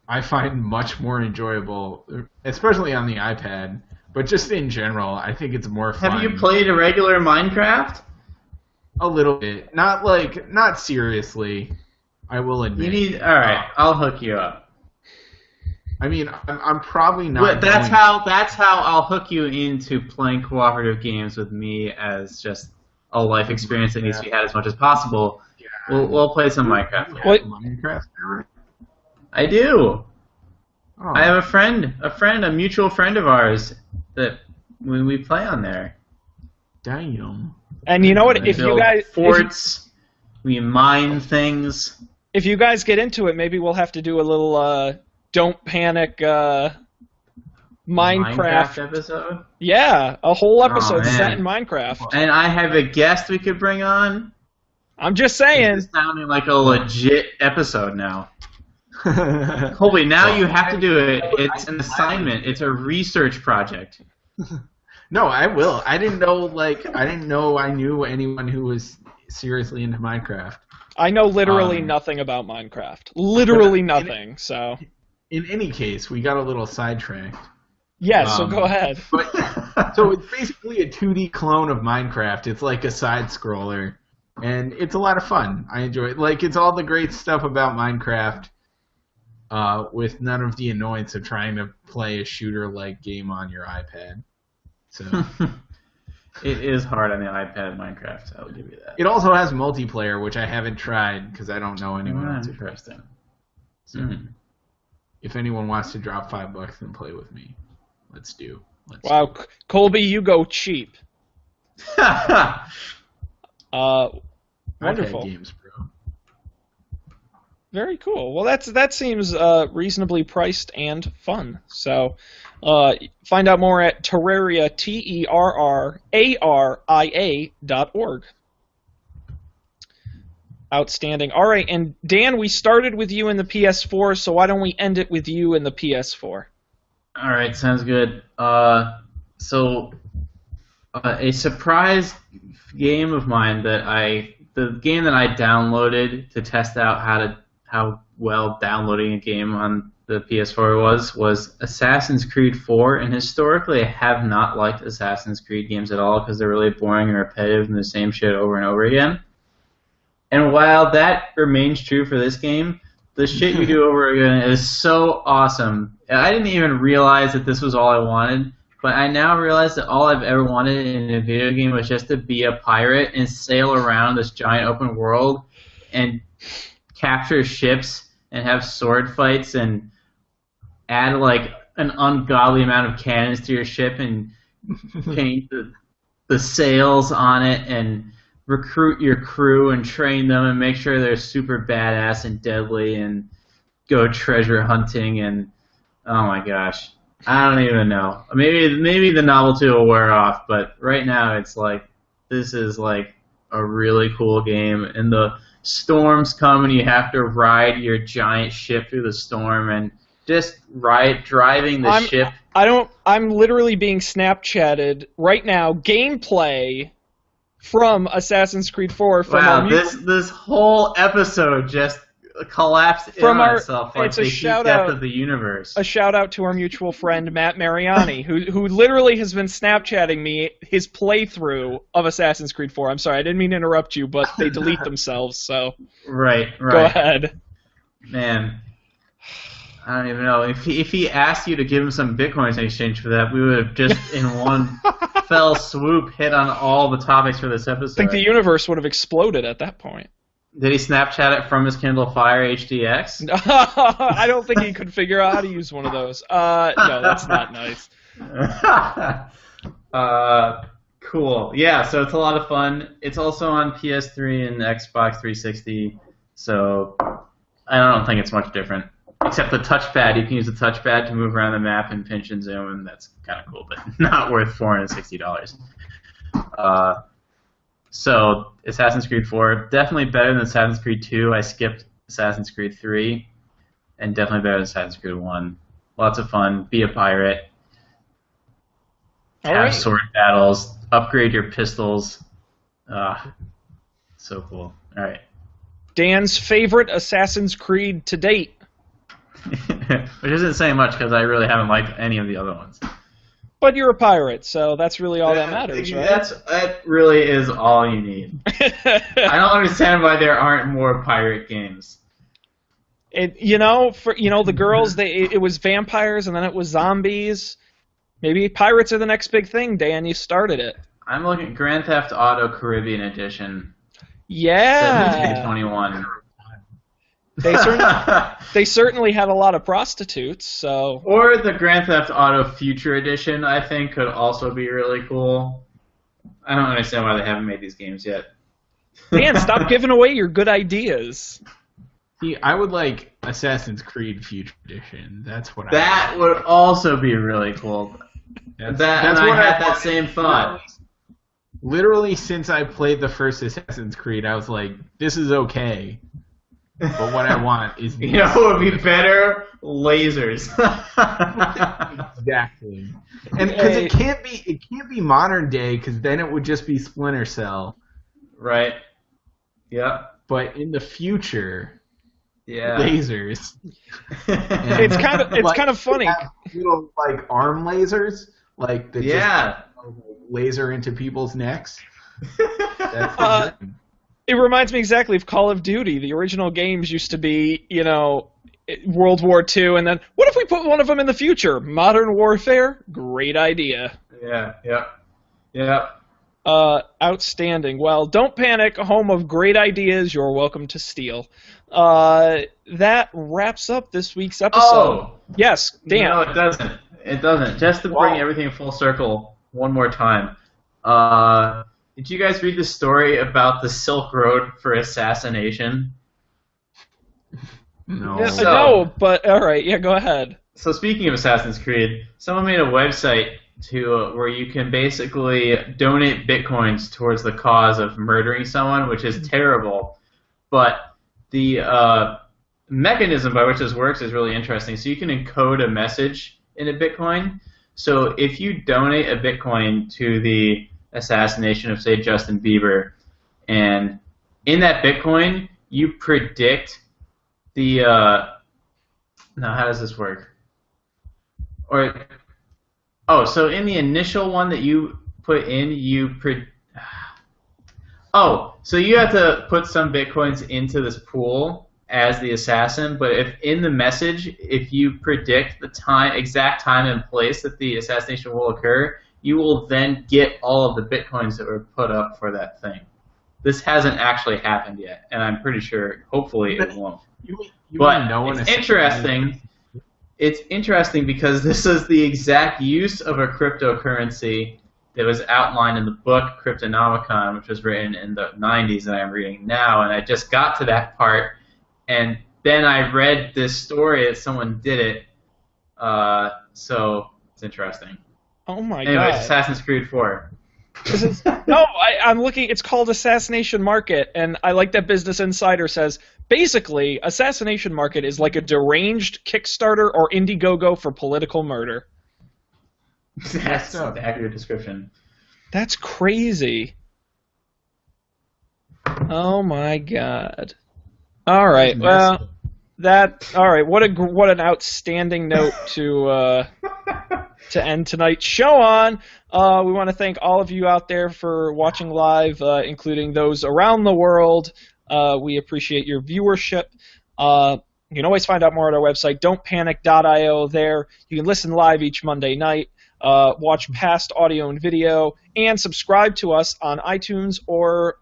I find much more enjoyable, especially on the iPad. But just in general, I think it's more fun. Have you played a regular Minecraft? A little bit. Not seriously, I will admit. All right, I'll hook you up. I mean, I'm probably not. But that's how I'll hook you into playing cooperative games with me as just a life experience that needs to be had as much as possible. Yeah. We'll play some Minecraft. What? Minecraft? I do. Oh. I have a mutual friend of ours that we play on there. Damn. And you know what? We build forts, we mine things. If you guys get into it, maybe we'll have to do a little Don't Panic Minecraft episode. Yeah, a whole episode set in Minecraft. And I have a guest we could bring on. I'm just saying. It's sounding like a legit episode now. Colby, now you have to do it. It's an assignment. It's a research project. No, I will. I didn't know I knew anyone who was seriously into Minecraft. I know literally nothing about Minecraft. Literally nothing. So. In any case, we got a little sidetracked. Yeah, so go ahead. So it's basically a 2D clone of Minecraft. It's like a side scroller, and it's a lot of fun. I enjoy it. Like, it's all the great stuff about Minecraft. With none of the annoyance of trying to play a shooter-like game on your iPad. So, It is hard on the iPad, Minecraft. I'll give you that. It also has multiplayer, which I haven't tried because I don't know anyone else. Interesting. So, if anyone wants to drop $5 and play with me, let's do. Wow, Colby, you go cheap. Wonderful. I've had games, bro. Very cool. Well, that seems reasonably priced and fun. So, find out more at Terraria, TerrAria.org. Outstanding. All right, and Dan, we started with you in the PS4, so why don't we end it with you in the PS4? All right, sounds good. A surprise game of mine the game that I downloaded to test out how well downloading a game on the PS4 was Assassin's Creed 4, and historically I have not liked Assassin's Creed games at all because they're really boring and repetitive and the same shit over and over again. And while that remains true for this game, the shit you do over again is so awesome. I didn't even realize that this was all I wanted, but I now realize that all I've ever wanted in a video game was just to be a pirate and sail around this giant open world and capture ships and have sword fights and add like an ungodly amount of cannons to your ship and paint the sails on it and recruit your crew and train them and make sure they're super badass and deadly and go treasure hunting and oh my gosh, I don't even know. Maybe the novelty will wear off, but right now it's like this is like a really cool game and the storms come and you have to ride your giant ship through the storm and just driving the ship. I'm literally being Snapchatted right now. Gameplay from Assassin's Creed 4. Wow, this whole episode just collapsed in on itself like the heat death of the universe. A shout out to our mutual friend Matt Mariani, who literally has been Snapchatting me his playthrough of Assassin's Creed 4. I'm sorry, I didn't mean to interrupt you, but they delete themselves, so right. Go ahead. Man, I don't even know. If he asked you to give him some bitcoins in exchange for that, we would have just in one fell swoop hit on all the topics for this episode. I think the universe would have exploded at that point. Did he Snapchat it from his Kindle Fire HDX? I don't think he could figure out how to use one of those. No, that's not nice. Cool. Yeah, so it's a lot of fun. It's also on PS3 and Xbox 360, so I don't think it's much different. Except the touchpad, you can use the touchpad to move around the map and pinch and zoom, and that's kind of cool, but not worth $460. So, Assassin's Creed 4, definitely better than Assassin's Creed 2. I skipped Assassin's Creed 3, and definitely better than Assassin's Creed 1. Lots of fun. Be a pirate. Have sword battles. Upgrade your pistols. So cool. All right. Dan's favorite Assassin's Creed to date. Which isn't saying much because I really haven't liked any of the other ones. But you're a pirate, so that's really all that matters, right? That really is all you need. I don't understand why there aren't more pirate games. The girls, it was vampires and then it was zombies. Maybe pirates are the next big thing, Dan. You started it. I'm looking at Grand Theft Auto Caribbean Edition. Yeah. 1721. They certainly had a lot of prostitutes, so. Or the Grand Theft Auto Future Edition, I think, could also be really cool. I don't understand why they haven't made these games yet. Dan, stop giving away your good ideas. See, I would like Assassin's Creed Future Edition. That's what That would also be really cool. That's I had that same thought. Literally, since I played the first Assassin's Creed, I was like, this is okay. But what I want is you know what would be better? Lasers. Exactly. And because it can't be modern day, because then it would just be Splinter Cell. Right. Yeah. But in the future, yeah, lasers. It's kind of funny. Little like arm lasers, like that just laser into people's necks. That's it reminds me exactly of Call of Duty. The original games used to be, World War II, and then what if we put one of them in the future? Modern Warfare? Great idea. Yeah. Outstanding. Well, don't panic. A home of great ideas. You're welcome to steal. That wraps up this week's episode. Oh! Yes, Dan. No, it doesn't. It doesn't. Just to bring everything full circle one more time. Did you guys read the story about the Silk Road for assassination? No. No, but all right. Yeah, go ahead. So speaking of Assassin's Creed, someone made a website where you can basically donate bitcoins towards the cause of murdering someone, which is terrible. But the mechanism by which this works is really interesting. So you can encode a message in a bitcoin. So if you donate a bitcoin to the assassination of, say, Justin Bieber, and in that bitcoin you predict the now how does this work? So in the initial one that you put in, so you have to put some bitcoins into this pool as the assassin, but if in the message, if you predict the exact time and place that the assassination will occur, you will then get all of the bitcoins that were put up for that thing. This hasn't actually happened yet, and I'm pretty sure, hopefully, it won't. But it's interesting. It's interesting because this is the exact use of a cryptocurrency that was outlined in the book Cryptonomicon, which was written in the 90s that I'm reading now, and I just got to that part, and then I read this story that someone did it, so it's interesting. Oh my god. Anyways, Assassin's Creed 4. I'm looking. It's called Assassination Market, and I like that Business Insider says, basically, Assassination Market is like a deranged Kickstarter or Indiegogo for political murder. That's an accurate description. That's crazy. Oh my god. All right. Well, all right. What an outstanding note to end tonight's show on. We want to thank all of you out there for watching live, including those around the world. We appreciate your viewership. You can always find out more at our website, don'tpanic.io. There, you can listen live each Monday night, watch past audio and video, and subscribe to us on iTunes or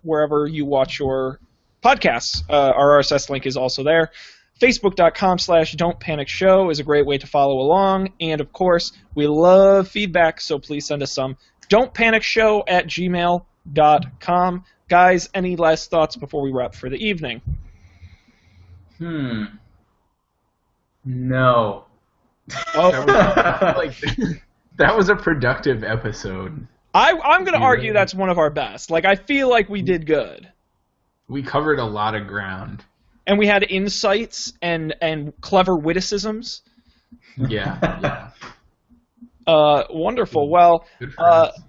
wherever you watch your podcasts. Our RSS link is also there. Facebook.com/Don'tPanicShow is a great way to follow along. And, of course, we love feedback, so please send us some. Don'tPanicShow@gmail.com. Guys, any last thoughts before we wrap for the evening? No. Oh, that was a productive episode. I'm going to argue that's one of our best. I feel like we did good. We covered a lot of ground. And we had insights and clever witticisms. Yeah. Wonderful. Well, good for us.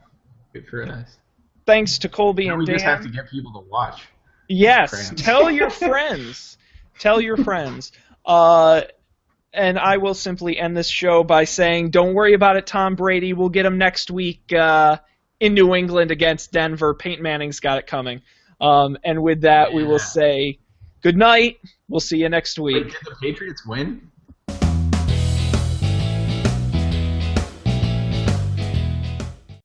Good for us. Thanks to Colby and Dan. We just have to get people to watch. Yes. Tell your friends. Tell your friends. And I will simply end this show by saying, don't worry about it, Tom Brady. We'll get him next week in New England against Denver. Peyton Manning's got it coming. And with that, we will say good night. We'll see you next week. Wait, did the Patriots win?